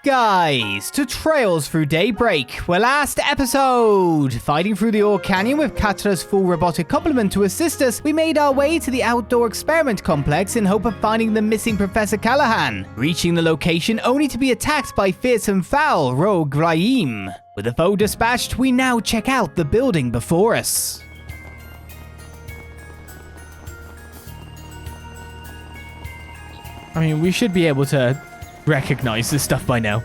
guys, to Trails Through Daybreak. Well, last episode, fighting through the Ore Canyon with Katla's full robotic complement to assist us, we made our way to the outdoor experiment complex in hope of finding the missing Professor Callahan, reaching the location only to be attacked by fearsome foul rogue Raim. With the foe dispatched, we now check out the building before us. I mean, we should be able to recognize this stuff by now.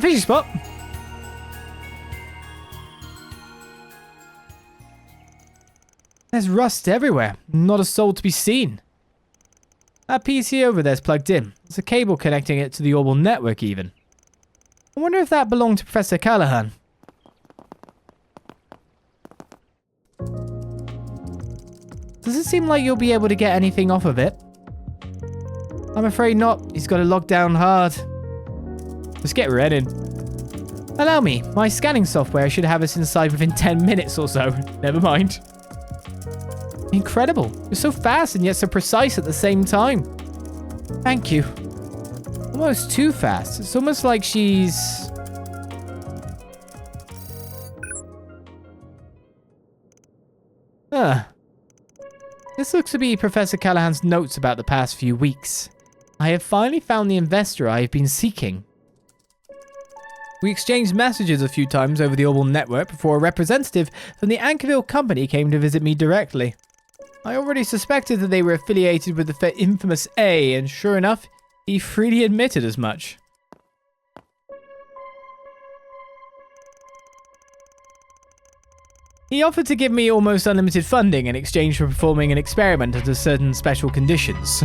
Fishing spot. There's rust everywhere. Not a soul to be seen. That PC over there's plugged in. There's a cable connecting it to the orbital network even. I wonder if that belonged to Professor Callahan. Does it seem like you'll be able to get anything off of it? I'm afraid not. He's got it locked down hard. Let's get running. Allow me. My scanning software should have us inside within 10 minutes or so. Never mind. Incredible. You're so fast and yet so precise at the same time. Thank you. Almost too fast. It's almost like she's... This looks to be Professor Callahan's notes about the past few weeks. I have finally found the investor I have been seeking. We exchanged messages a few times over the orbital network before a representative from the Ankerville company came to visit me directly. I already suspected that they were affiliated with the infamous A, and sure enough, he freely admitted as much. He offered to give me almost unlimited funding in exchange for performing an experiment under certain special conditions.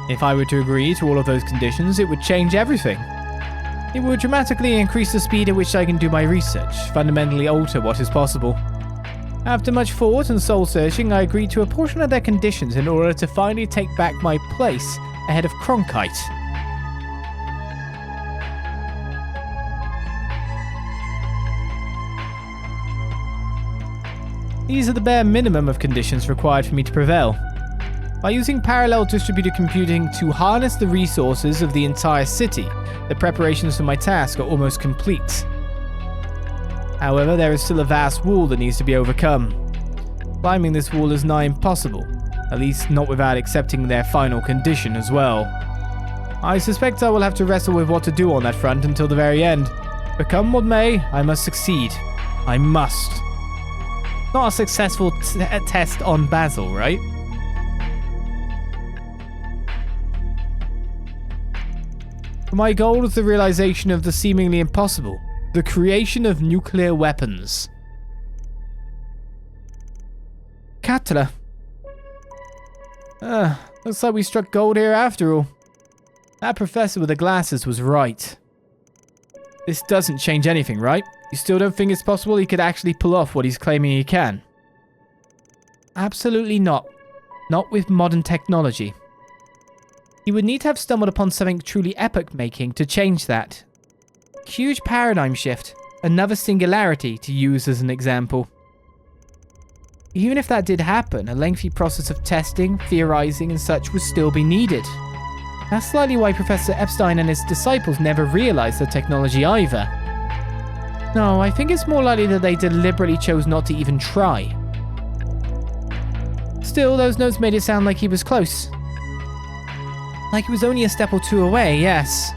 If I were to agree to all of those conditions, it would change everything. It would dramatically increase the speed at which I can do my research, fundamentally alter what is possible. After much thought and soul-searching, I agreed to a portion of their conditions in order to finally take back my place ahead of Cronkite. These are the bare minimum of conditions required for me to prevail. By using parallel distributed computing to harness the resources of the entire city, the preparations for my task are almost complete. However, there is still a vast wall that needs to be overcome. Climbing this wall is nigh impossible, at least not without accepting their final condition as well. I suspect I will have to wrestle with what to do on that front until the very end. But come what may, I must succeed. I must. Not a successful test on Basel, right? My goal is the realization of the seemingly impossible, the creation of nuclear weapons. Katla. Looks like we struck gold here after all. That professor with the glasses was right. This doesn't change anything, right? You still don't think it's possible he could actually pull off what he's claiming he can? Absolutely not. Not with modern technology. He would need to have stumbled upon something truly epoch-making to change that. Huge paradigm shift. Another singularity, to use as an example. Even if that did happen, a lengthy process of testing, theorizing, and such would still be needed. That's slightly why Professor Epstein and his disciples never realized the technology either. No, I think it's more likely that they deliberately chose not to even try. Still, those notes made it sound like he was close. Like he was only a step or two away, yes.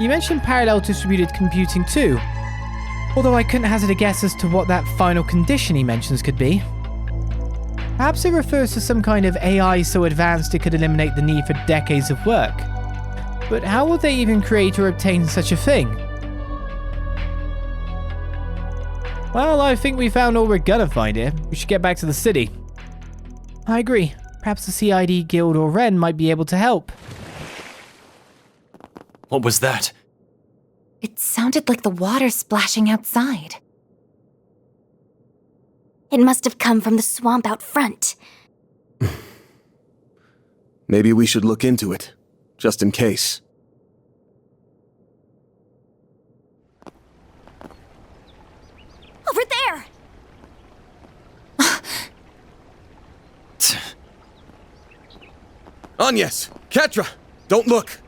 You mentioned parallel distributed computing too. Although I couldn't hazard a guess as to what that final condition he mentions could be. Perhaps it refers to some kind of AI so advanced it could eliminate the need for decades of work. But how would they even create or obtain such a thing? Well, I think we found all we're gonna find here. We should get back to the city. I agree. Perhaps the CID Guild or Ren might be able to help. What was that? It sounded like the water splashing outside. It must have come from the swamp out front. Maybe we should look into it, just in case. Over there! Agnès! Catra! Don't look!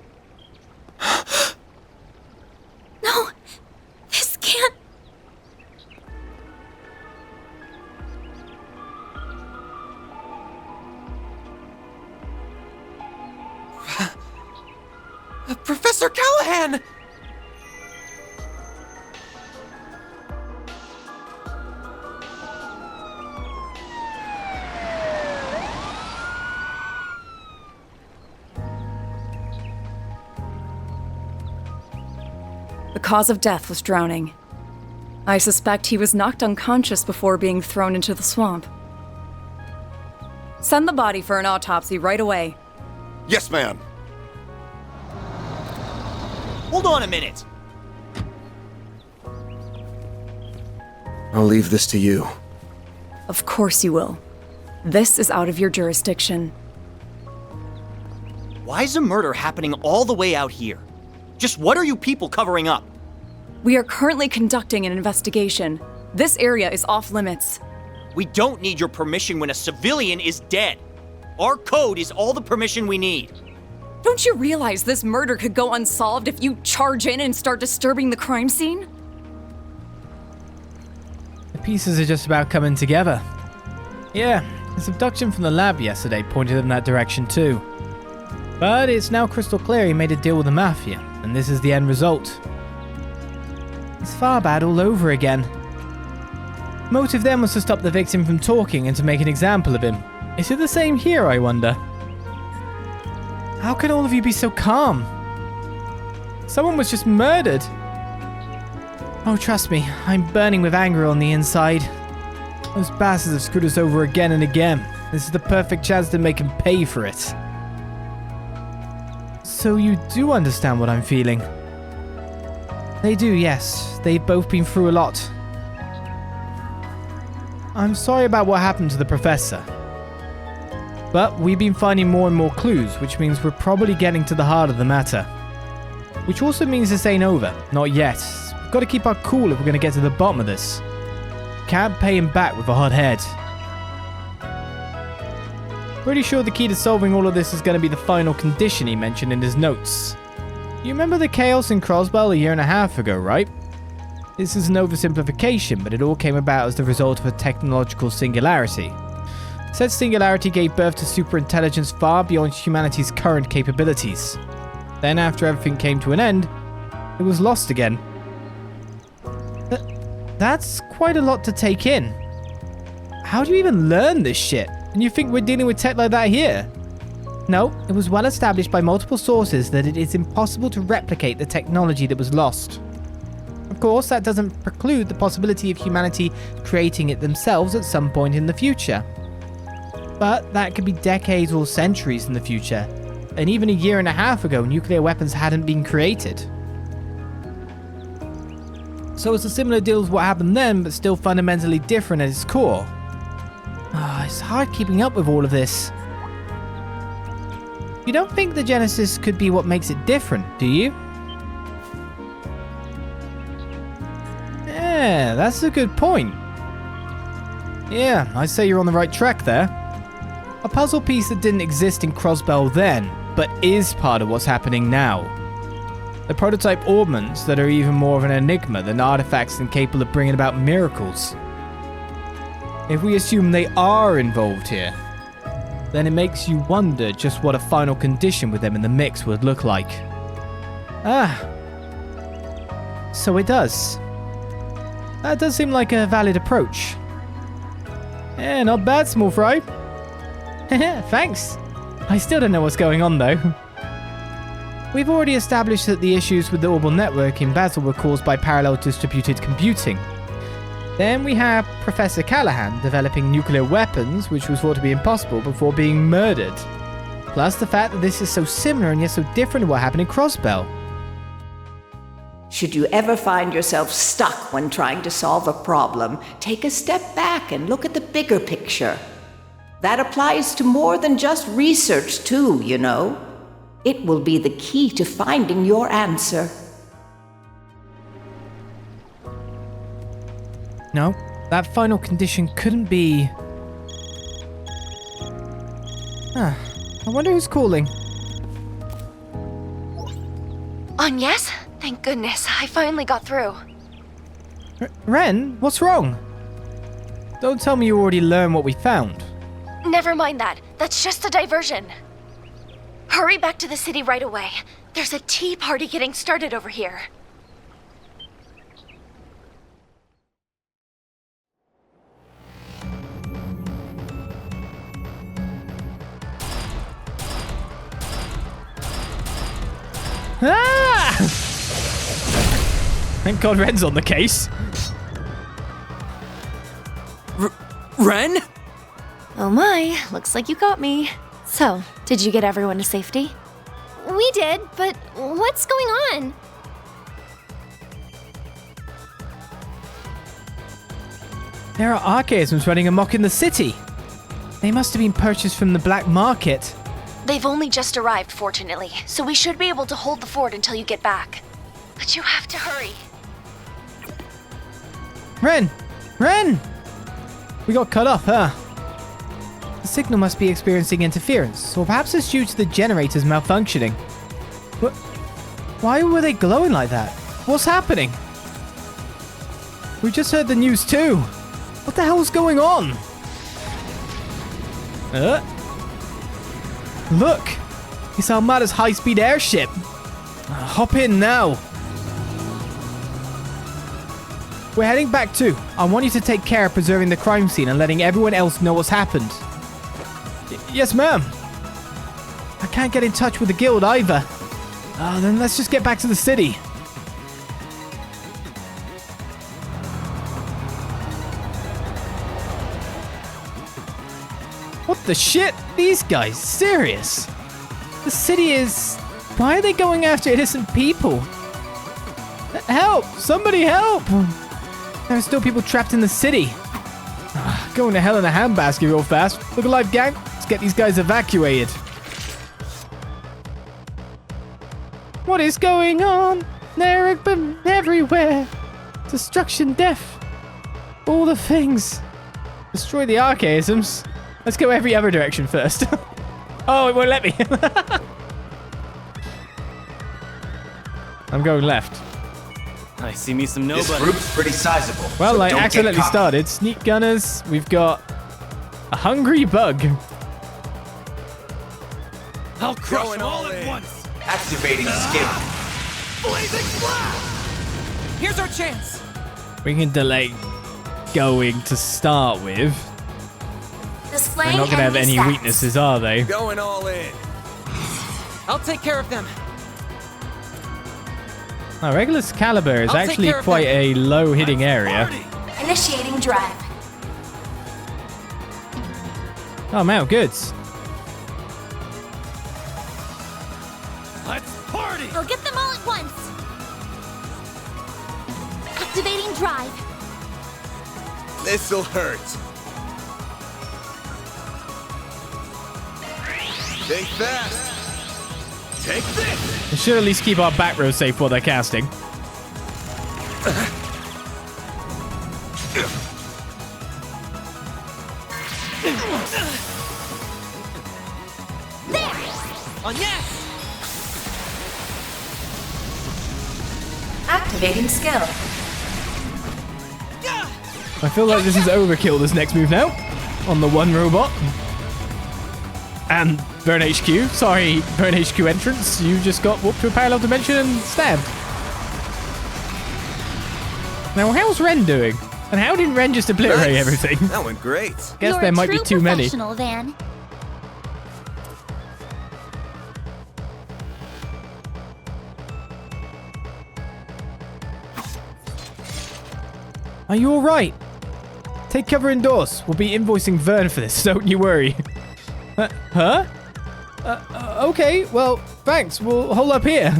No, this can't... Professor Callahan! The cause of death was drowning. I suspect he was knocked unconscious before being thrown into the swamp. Send the body for an autopsy right away. Yes, ma'am. Hold on a minute. I'll leave this to you. Of course you will. This is out of your jurisdiction. Why is a murder happening all the way out here? Just what are you people covering up? We are currently conducting an investigation. This area is off limits. We don't need your permission when a civilian is dead. Our code is all the permission we need. Don't you realize this murder could go unsolved if you charge in and start disturbing the crime scene? The pieces are just about coming together. Yeah, his abduction from the lab yesterday pointed in that direction too. But it's now crystal clear he made a deal with the Mafia, and this is the end result. It's Farbad all over again. Motive then was to stop the victim from talking and to make an example of him. Is it the same here, I wonder? How can all of you be so calm? Someone was just murdered. Oh, trust me, I'm burning with anger on the inside. Those bastards have screwed us over again and again. This is the perfect chance to make them pay for it. So you do understand what I'm feeling? They do, yes. They've both been through a lot. I'm sorry about what happened to the professor. But we've been finding more and more clues, which means we're probably getting to the heart of the matter. Which also means this ain't over. Not yet. We've got to keep our cool if we're going to get to the bottom of this. Can't pay him back with a hot head. Pretty sure the key to solving all of this is going to be the final condition he mentioned in his notes. You remember the chaos in Crossbell a year and a half ago, right? This is an oversimplification, but it all came about as the result of a technological singularity. Said singularity gave birth to superintelligence far beyond humanity's current capabilities. Then, after everything came to an end, it was lost again. That's quite a lot to take in. How do you even learn this shit? And you think we're dealing with tech like that here? No, it was well established by multiple sources that it is impossible to replicate the technology that was lost. Of course, that doesn't preclude the possibility of humanity creating it themselves at some point in the future. But that could be decades or centuries in the future, and even a year and a half ago, nuclear weapons hadn't been created. So it's a similar deal as what happened then, but still fundamentally different at its core. It's hard keeping up with all of this. You don't think the Genesis could be what makes it different, do you? Yeah, that's a good point. Yeah, I'd say you're on the right track there. A puzzle piece that didn't exist in Crossbell then, but is part of what's happening now. The prototype orbments that are even more of an enigma than artifacts and capable of bringing about miracles. If we assume they are involved here, then it makes you wonder just what a final condition with them in the mix would look like. So it does. That does seem like a valid approach. Yeah, not bad, small fry. Thanks. I still don't know what's going on though. We've already established that the issues with the Orbal network in Basel were caused by parallel distributed computing. Then we have Professor Callahan developing nuclear weapons, which was thought to be impossible before being murdered. Plus the fact that this is so similar and yet so different to what happened in Crossbell. Should you ever find yourself stuck when trying to solve a problem, take a step back and look at the bigger picture. That applies to more than just research too, you know. It will be the key to finding your answer. No, that final condition couldn't be... I wonder who's calling. Agnès? Thank goodness, I finally got through. Ren, what's wrong? Don't tell me you already learned what we found. Never mind that. That's just a diversion. Hurry back to the city right away. There's a tea party getting started over here. Ah! Thank God Ren's on the case. Ren? Oh my, looks like you got me. So, did you get everyone to safety? We did, but what's going on? There are archaisms running amok in the city. They must have been purchased from the black market. They've only just arrived, fortunately, so we should be able to hold the fort until you get back. But you have to hurry. Ren! Ren! We got cut off, huh? The signal must be experiencing interference, or perhaps it's due to the generators malfunctioning. What? Why were they glowing like that? What's happening? We just heard the news too. What the hell's going on? Look! It's Almada's high-speed airship. Hop in now. We're heading back too. I want you to take care of preserving the crime scene and letting everyone else know what's happened. Yes, ma'am. I can't get in touch with the guild either. Then let's just get back to the city. What the shit? These guys, serious? The city is... Why are they going after innocent people? Help! Somebody help! There are still people trapped in the city. Going to hell in a handbasket real fast. Look alive, gang. Let's get these guys evacuated. What is going on? They're everywhere. Destruction, death. All the things. Destroy the archaisms. Let's go every other direction first. Oh, it won't let me. I'm going left. I see me some nobody. This group's pretty sizable. Well, so I don't accidentally get caught. started. Sneak gunners. We've got a hungry bug. I'll crush them all at once. Activating skill. Blazing blast! Here's our chance. We can delay going to start with. Displaying They're not going to have enemy any stats. weaknesses, are they? Going all in. I'll take care of them. Now, Regulus Caliber is I'll take actually care of quite them. a low-hitting area. Initiating drive. Oh, man, goods. Let's party! We'll get them all at once. Activating drive. This'll hurt. Think fast. Take this. We should at least keep our back row safe while they're casting. Agnès! Activating skill. I feel like this is overkill, this next move now. On the one robot. And Burn HQ. Sorry, Burn HQ entrance. You just got whooped to a parallel dimension and stabbed. Now, how's Ren doing? And how did Ren just obliterate Nice. everything? That went great. Guess You're there a might be true too many. professional, Van. Are you alright? Take cover indoors. We'll be invoicing Vern for this, so don't you worry. Huh? Okay, well, thanks. We'll hold up here.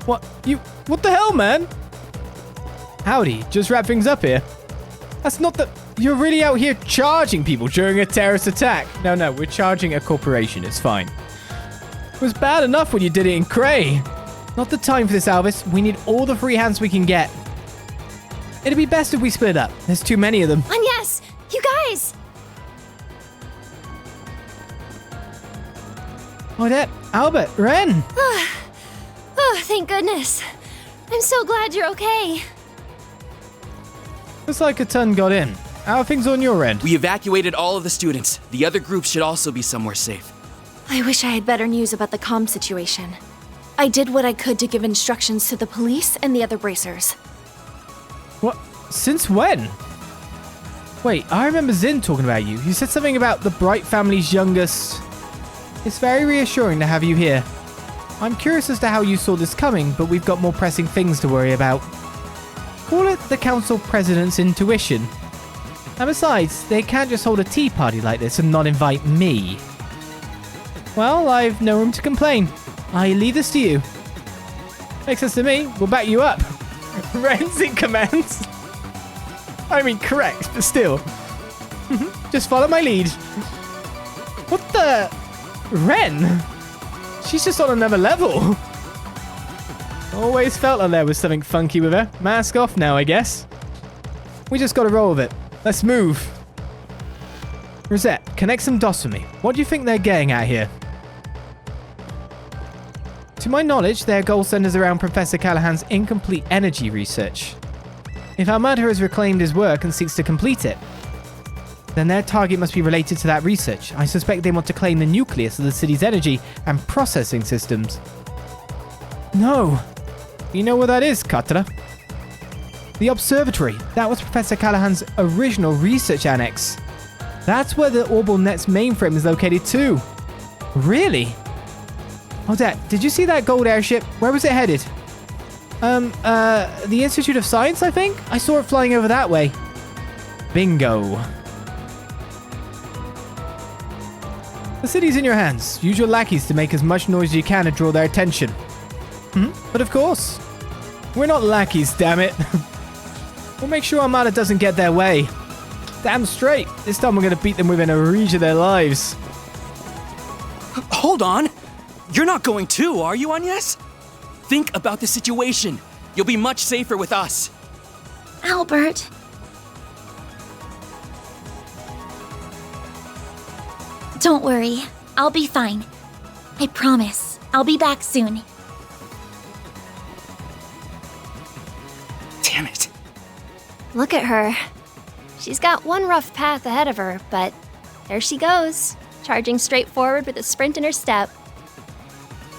What the hell, man? Howdy, just wrap things up here. That's not the... You're really out here charging people during a terrorist attack. No, we're charging a corporation. It's fine. It was bad enough when you did it in Cray. Not the time for this, Alvis. We need all the free hands we can get. It'd be best if we split up. There's too many of them. Agnès, you guys. Odette, Albert, Ren. Oh, thank goodness. I'm so glad you're okay. Looks like a ton got in. How are things on your end? We evacuated all of the students. The other groups should also be somewhere safe. I wish I had better news about the comm situation. I did what I could to give instructions to the police and the other bracers. What? Since when? Wait, I remember Zin talking about you. You said something about the Bright family's youngest. It's very reassuring to have you here. I'm curious as to how you saw this coming, but we've got more pressing things to worry about. Call it the council president's intuition. And besides, they can't just hold a tea party like this and not invite me. Well, I've no room to complain. I leave this to you. Makes sense to me. We'll back you up. Ren's in command. I mean, correct, but still. Just follow my lead. What the? Ren? She's just on another level. Always felt like there was something funky with her. Mask off now, I guess. We just gotta roll with it. Let's move. Rosette, connect some dots with me. What do you think they're getting at here? To my knowledge, their goal centers around Professor Callahan's incomplete energy research. If Almada has reclaimed his work and seeks to complete it, then their target must be related to that research. I suspect they want to claim the nucleus of the city's energy and processing systems. No. You know what that is, Katara? The observatory. That was Professor Callahan's original research annex. That's where the Orbal Net's mainframe is located too. Really? Odette, did you see that gold airship? Where was it headed? The Institute of Science, I think? I saw it flying over that way. Bingo. The city's in your hands. Use your lackeys to make as much noise as you can to draw their attention. But of course, we're not lackeys, damn it. We'll make sure Armada doesn't get their way. Damn straight. This time we're going to beat them within a reach of their lives. Hold on. You're not going too, are you, Agnès? Think about the situation. You'll be much safer with us. Albert. Don't worry. I'll be fine. I promise. I'll be back soon. Damn it. Look at her. She's got one rough path ahead of her, but there she goes, charging straight forward with a sprint in her step.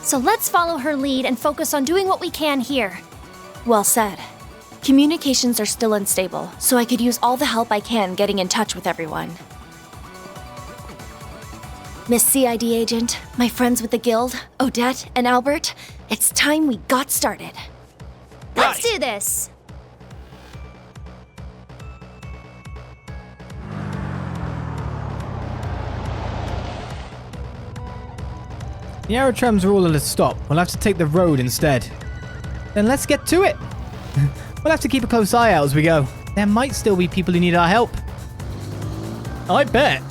So let's follow her lead and focus on doing what we can here. Well said. Communications are still unstable, so I could use all the help I can getting in touch with everyone. Miss CID agent, my friends with the guild, Odette and Albert, it's time we got started. Let's do this! The aerotrams are all at a stop. We'll have to take the road instead. Then let's get to it. We'll have to keep a close eye out as we go. There might still be people who need our help. I bet.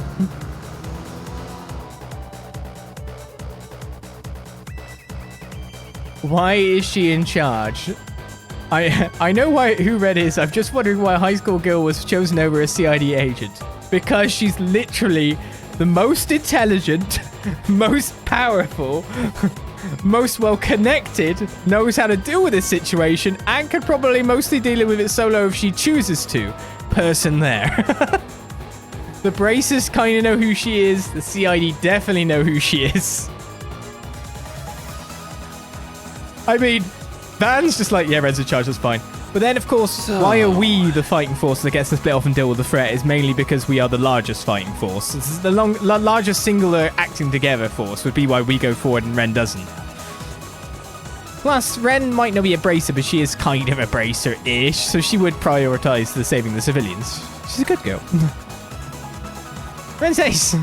Why is she in charge? I know who Red is. I'm just wondering why a high school girl was chosen over a CID agent. Because she's literally the most intelligent, most powerful, most well-connected, knows how to deal with this situation, and could probably mostly deal with it solo if she chooses to. Person there. The Bracers kind of know who she is. The CID definitely know who she is. I mean, Van's just like, yeah, Red's in charge, that's fine. But then, of course, why are we the fighting force that gets to split off and deal with the threat is mainly because we are the largest fighting force. This is the largest singular acting together force would be why we go forward and Ren doesn't. Plus, Ren might not be a bracer, but she is kind of a bracer-ish, so she would prioritize the saving the civilians. She's a good girl. Ren's ace.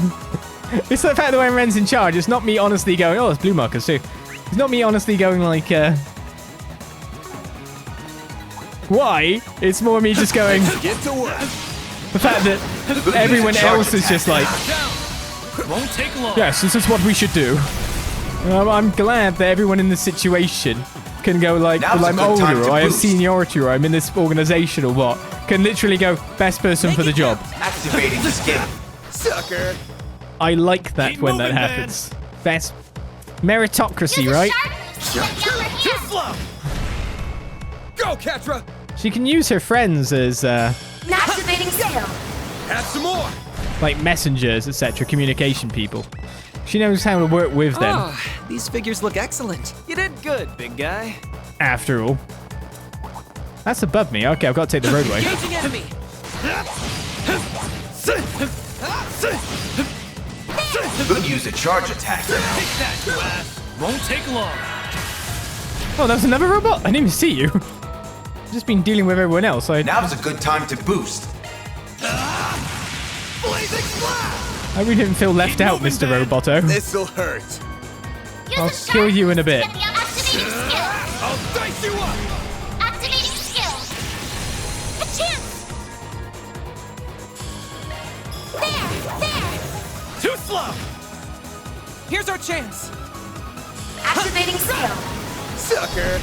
It's the fact that when Ren's in charge, it's not me honestly going, oh, it's blue markers too. It's not me honestly going like, why? It's more me just going, Get to work. the fact that everyone else is just like, Won't take long. yes, this is what we should do. I'm glad that everyone in this situation can go like, Now's well, a I'm good time older, to or I have boost. seniority, or I'm in this organization, or what. Can literally go, best person for the job. Activating the skin. I like that Keep when that moving, happens. Best Meritocracy, right? Too slow. Go, Catra. She can use her friends as, Activating skill. Add some more. like messengers, etc., communication people. She knows how to work with them, Oh, these figures look excellent. You did good, big guy. after all. That's above me. Okay, I've got to take the roadway. Engaging enemy. Could use a charge attack. Take that, you ass. Won't take long. Oh, that was another robot? I didn't even see you. Just been dealing with everyone else. Now's a good time to boost. Blazing blast. I really didn't feel left out, Mr. Roboto. This'll hurt. I'll kill you in a bit. Activating skill. I'll dice you up. Activating skill. A chance. There. Too slow. Here's our chance. Activating skill. Sucker.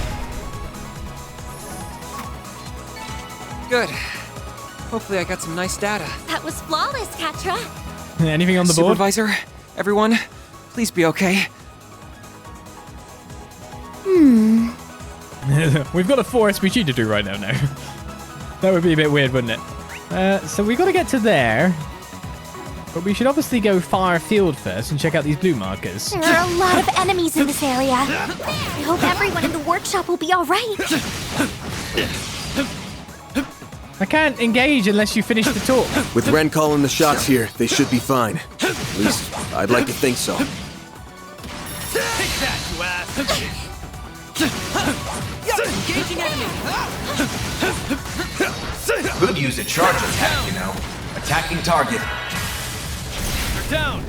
Good. Hopefully I got some nice data. That was flawless, Catra. Anything on the board? Supervisor, everyone, please be okay. We've got a 4 SPG to do right now. That would be a bit weird, wouldn't it? So we got to get to there. But we should obviously go far afield first and check out these blue markers. There are a lot of enemies in this area. I hope everyone in the workshop will be all right. I can't engage unless you finish the talk. With Ren calling the shots here, they should be fine. At least, I'd like to think so. Take that, you ass. Engaging enemy. Could use a charge attack, you know. Attacking target. You're down.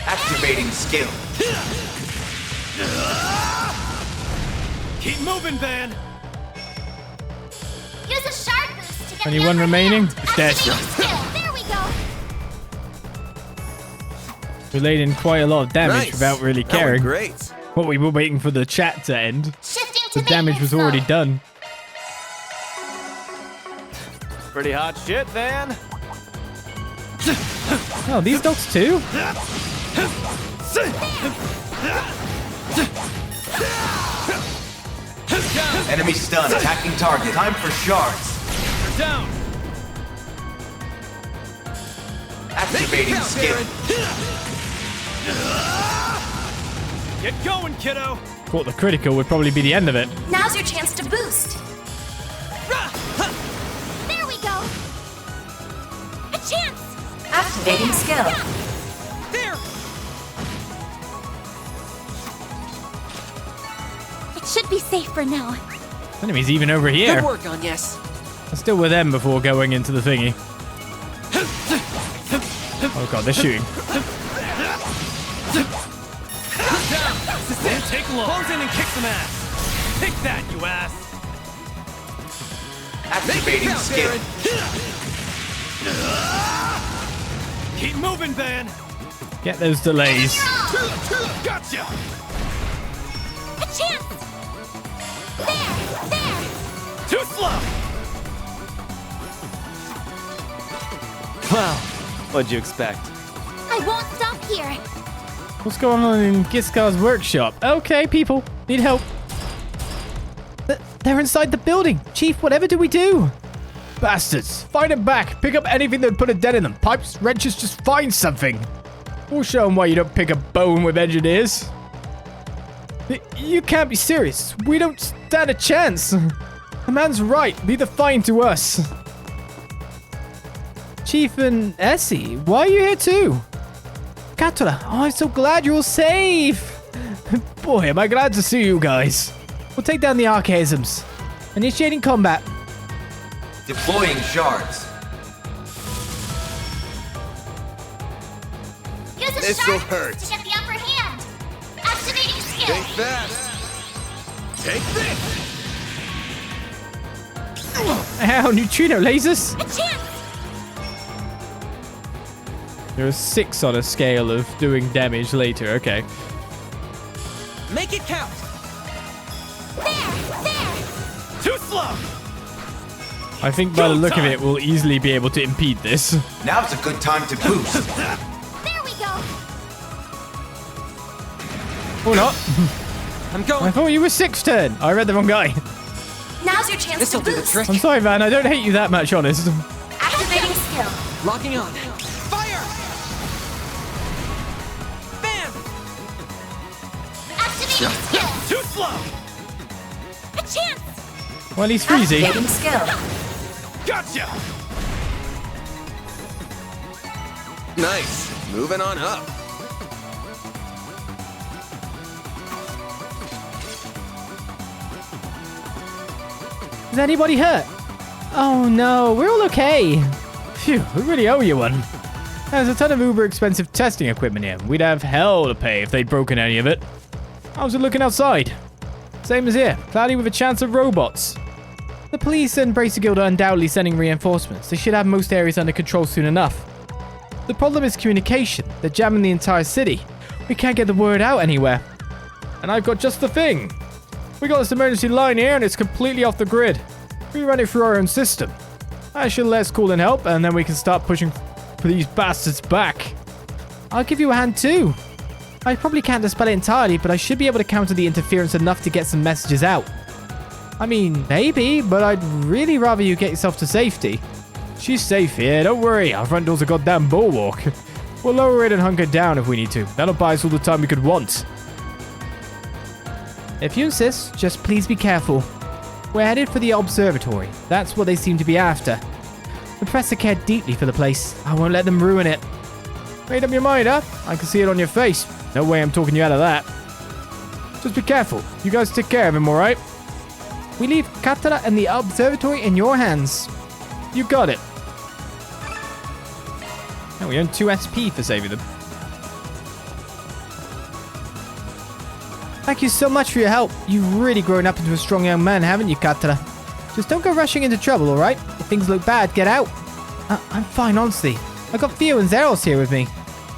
Activating skill. Keep moving, Van. Use a shard boost to get Only the one upper remaining. hand. It's dead. Activating skill. There we go. We laid in quite a lot of damage Nice. without really That went caring. great. What we were waiting for the chat to end. Shifting to The damage was maintenance already mode. done. Pretty hot shit, Van. Oh, these dogs too? Enemy stun. Attacking target. Time for shards. You're down. Activating skill. Get going, kiddo. Thought the critical would probably be the end of it. Now's your chance to boost. There we go. A chance. Activating skill. There. It should be safe for now. Enemy's even over here. Good work, Agnès. I'm still with them before going into the thingy. Oh god, they're shooting. Won't take long. Close in and kick some ass. Take that, you ass. Activating skill. Keep moving, Van. Get those delays. Gotcha. A chance. There. Too slow. Wow. What'd you expect? I won't stop here. What's going on in Giskar's workshop? Okay, people. Need help. They're inside the building. Chief, whatever do we do? Bastards. Find them back. Pick up anything that would put a dent in them. Pipes, wrenches, just find something. We'll show them why you don't pick a bone with engineers. You can't be serious. We don't stand a chance. The man's right. Leave the fine to us. Chief and Essie, why are you here too? Catra, oh, I'm so glad you're all safe. Boy, am I glad to see you guys. We'll take down the Ark-Geneses. Initiating combat. Deploying shards. Use a This'll shard hurt. boost to get the upper hand. Activating skill. Think fast. Take this. Ow, neutrino lasers. A chance. There are 6 on a scale of doing damage later. Okay. Make it count. There. Too slow. I think by the look of it, we'll easily be able to impede this. Now's a good time to boost. There we go. Or not. I'm going. I thought you were 6th turn. I read the wrong guy. Now's your chance This'll to do the boost. trick. I'm sorry, man. I don't hate you that much, honest. Activating skill. Locking on. Fire! Bam! Activating skill. Too slow! A chance. Well, he's freezy. Activating skill. Gotcha! Nice. Moving on up. Is anybody hurt? Oh no, we're all okay. Phew, we really owe you one. There's a ton of uber expensive testing equipment here. We'd have hell to pay if they'd broken any of it. How's it looking outside? Same as here, cloudy with a chance of robots. The police and Bracer Guild are undoubtedly sending reinforcements. They should have most areas under control soon enough. The problem is communication. They're jamming the entire city. We can't get the word out anywhere. And I've got just the thing. We got this emergency line here and it's completely off the grid. We run it through our own system. I should let us call in help and then we can start pushing for these bastards back. I'll give you a hand too. I probably can't dispel it entirely, but I should be able to counter the interference enough to get some messages out. I mean, maybe, but I'd really rather you get yourself to safety. She's safe here, don't worry. Our front door's a goddamn bulwark. We'll lower it and hunker down if we need to. That'll buy us all the time we could want. If you insist, just please be careful. We're headed for the observatory. That's what they seem to be after. The Professor cared deeply for the place. I won't let them ruin it. Made up your mind, huh? I can see it on your face. No way I'm talking you out of that. Just be careful. You guys take care of him, alright? We leave Katara and the observatory in your hands. You got it. And we earn 2 SP for saving them. Thank you so much for your help. You've really grown up into a strong young man, haven't you, Katara? Just don't go rushing into trouble, alright? If things look bad, get out. I'm fine, honestly. I got Theo and Zeros here with me.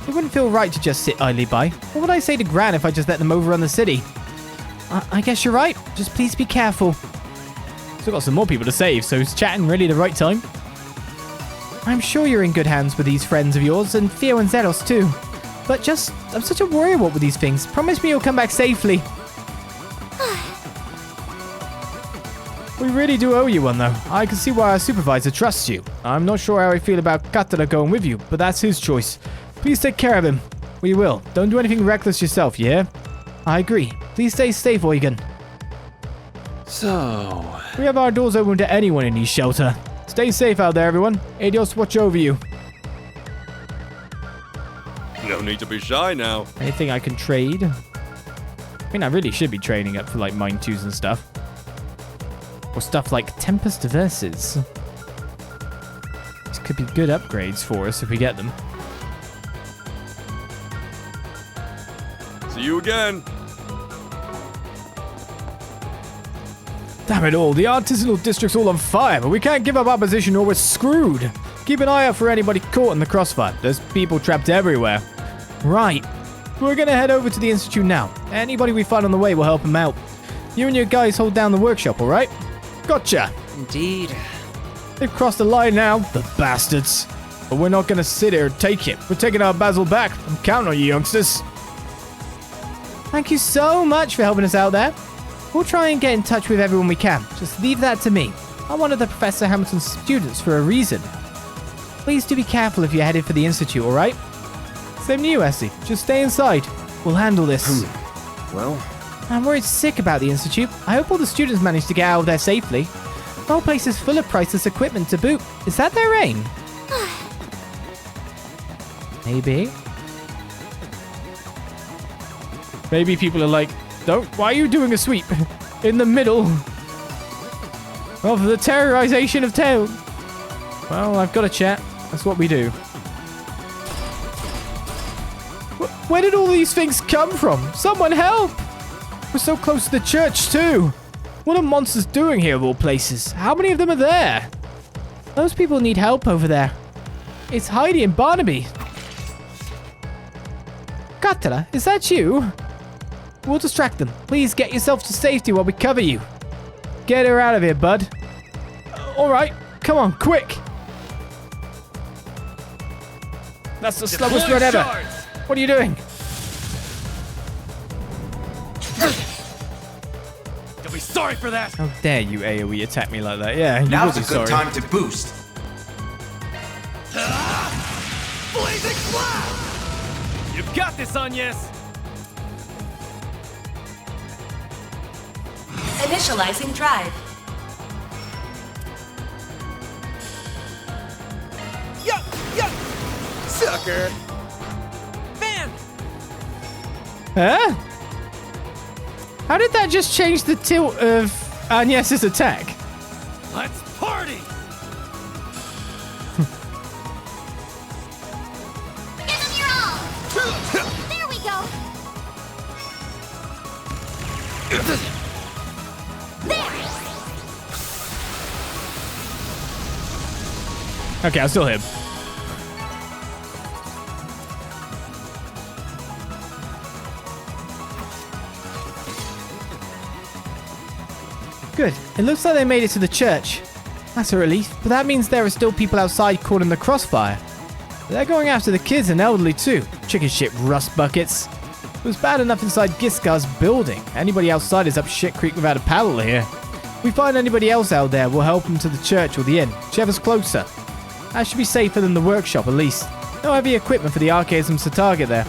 It wouldn't feel right to just sit idly by. What would I say to Gran if I just let them overrun the city? I guess you're right. Just please be careful. Still got some more people to save, so is chatting really the right time? I'm sure you're in good hands with these friends of yours, and Theo and Zeros too. But I'm such a worrywart with these things. Promise me you'll come back safely. We really do owe you one, though. I can see why our supervisor trusts you. I'm not sure how I feel about Katara going with you, but that's his choice. Please take care of him. We will. Don't do anything reckless yourself, yeah? I agree. Please stay safe, Eugen. So... We have our doors open to anyone in his shelter. Stay safe out there, everyone. Adios, watch over you. No need to be shy now. Anything I can trade? I mean, I really should be trading up for, like, Mine 2s and stuff. Or stuff like Tempest Verses. These could be good upgrades for us if we get them. See you again. Damn it all, the artisanal district's all on fire, but we can't give up our position or we're screwed. Keep an eye out for anybody caught in the crossfire. There's people trapped everywhere. Right. We're gonna head over to the Institute now. Anybody we find on the way will help them out. You and your guys hold down the workshop, alright? Gotcha. Indeed. They've crossed the line now, the bastards. But we're not gonna sit here and take it. We're taking our Basel back. I'm counting on you, youngsters. Thank you so much for helping us out there. We'll try and get in touch with everyone we can. Just leave that to me. I'm one of the Professor Hamilton's students for a reason. Please do be careful if you're headed for the Institute, alright? Same to you, Essie. Just stay inside. We'll handle this. Well... I'm worried sick about the Institute. I hope all the students manage to get out of there safely. The whole place is full of priceless equipment to boot. Is that their aim? Maybe. Maybe people are like, why are you doing a sweep in the middle of the terrorization of town? Well, I've got a chat. That's what we do. Where did all these things come from? Someone help! We're so close to the church, too. What are monsters doing here of all places? How many of them are there? Those people need help over there. It's Heidi and Barnaby. Katara, is that you? We'll distract them. Please get yourself to safety while we cover you. Get her out of here, bud. Alright, come on, quick. That's the slowest run ever. What are you doing? sorry for that. How dare you AoE attack me like that? Yeah, you Now's will a be good sorry. time to boost. Blazing Blast! You've got this, Agnès! Initializing drive. Sucker! Man! Huh? How did that just change the tilt of Agnès' attack? Let's party! Give them your all! There we go! There! Okay, I'll still hit him. Good. It looks like they made it to the church. That's a relief, but that means there are still people outside caught in the crossfire. They're going after the kids and elderly too. Chicken shit rust buckets. It was bad enough inside Giskar's building. Anybody outside is up shit creek without a paddle here. If we find anybody else out there, we'll help them to the church or the inn, whichever's closer. That should be safer than the workshop at least. No heavy equipment for the archaisms to target there.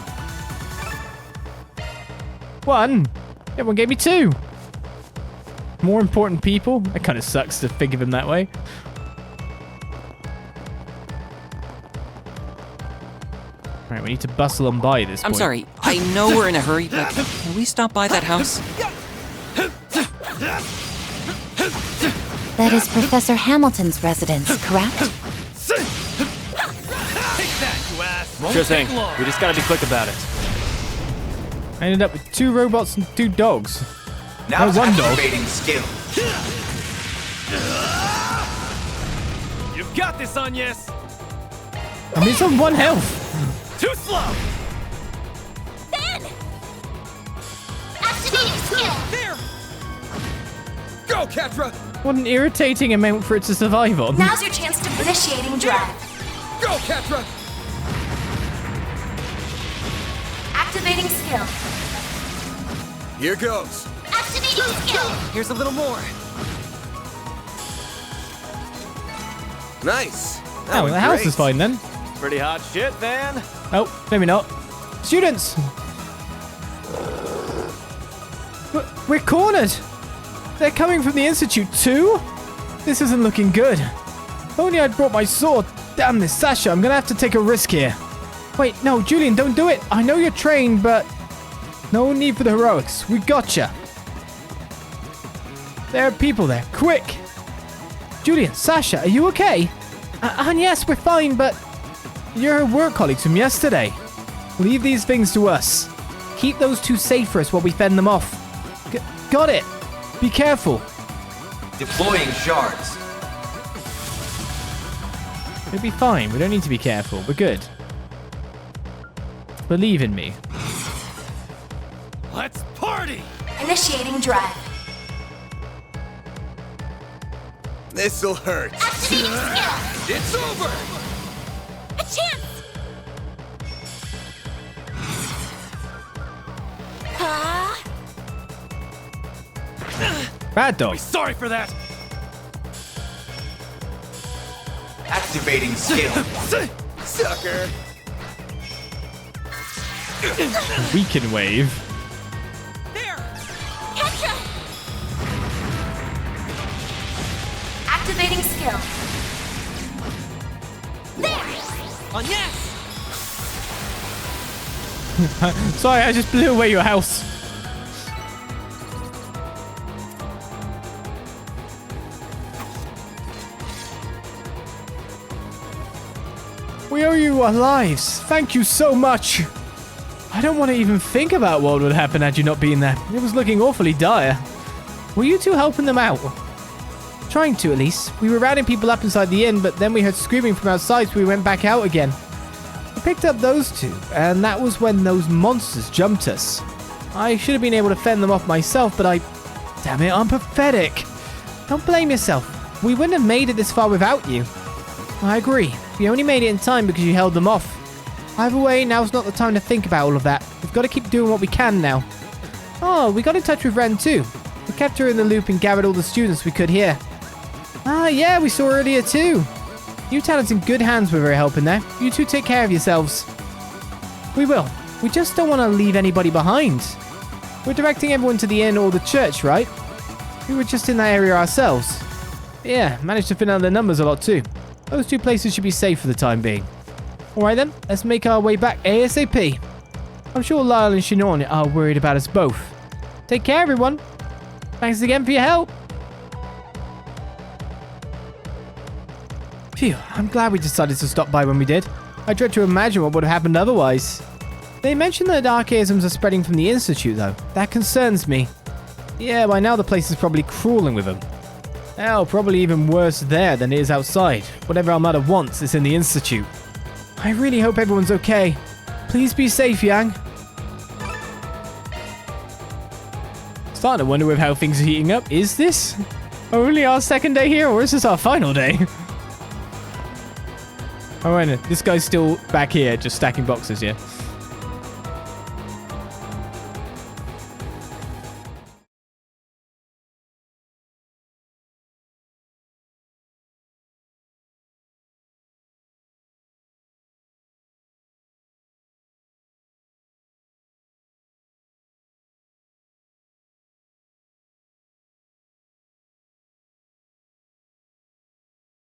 1. Everyone gave me 2. More important people? That kind of sucks to think of him that way. Alright, we need to bustle on by this point. I'm sorry, I know we're in a hurry, but can we stop by that house? That is Professor Hamilton's residence, correct? Take that, you ass! Sure thing. We just gotta be quick about it. I ended up with 2 robots and 2 dogs. Now one dog. activating skill. You've got this, Agnès! I mean, it's on 1 health. Too slow! Ben! Activating skill! There! Go, Ketra! What an irritating amount for it to survive on. Now's your chance to initiating drive. Go, Ketra! Activating skill. Here goes. Activating skill! Here's a little more. Nice. That Oh, went the house great. is fine then. Pretty hot shit, man. Oh, maybe not. Students! We're cornered! They're coming from the Institute too? This isn't looking good. If only I'd brought my sword. Damn this, Sasha, I'm gonna have to take a risk here. Wait, no, Julian, don't do it. I know you're trained, but no need for the heroics. We gotcha. There are people there. Quick! Julian, Sasha, are you okay? And yes, we're fine, but you're work colleagues from yesterday. Leave these things to us. Keep those 2 safe for us while we fend them off. Got it. Be careful. Deploying shards. It'll be fine. We don't need to be careful. We're good. Believe in me. Let's party! Initiating drive. This'll hurt. Activating skill! It's over! A chance! Bad dog. Sorry for that! Activating skill. Sucker. Weaken wave. There! Petra! Activating skill. There! Agnès! Sorry, I just blew away your house. We owe you our lives. Thank you so much. I don't want to even think about what would happen had you not been there. It was looking awfully dire. Were you two helping them out? Trying to, at least. We were rounding people up inside the inn, but then we heard screaming from outside, so we went back out again. We picked up those 2, and that was when those monsters jumped us. I should have been able to fend them off myself, but damn it, I'm pathetic. Don't blame yourself. We wouldn't have made it this far without you. I agree. We only made it in time because you held them off. Either way, now's not the time to think about all of that. We've got to keep doing what we can now. Oh, we got in touch with Ren too. We kept her in the loop and gathered all the students we could here. Ah, yeah, we saw her earlier too. New talent's in good hands with her help in there. You two take care of yourselves. We will. We just don't want to leave anybody behind. We're directing everyone to the inn or the church, right? We were just in that area ourselves. Yeah, managed to fit out the numbers a lot too. Those two places should be safe for the time being. Alright then, let's make our way back ASAP. I'm sure Lyle and Shinon are worried about us both. Take care, everyone. Thanks again for your help. Phew, I'm glad we decided to stop by when we did. I dread to imagine what would have happened otherwise. They mentioned that Archaisms are spreading from the Institute, though. That concerns me. Yeah, by now the place is probably crawling with them. Hell, probably even worse there than it is outside. Whatever our mother wants is in the Institute. I really hope everyone's okay. Please be safe, Yang. Starting to wonder with how things are heating up. Is this only our second day here, or is this our final day? Oh, wait, this guy's still back here, just stacking boxes, yeah?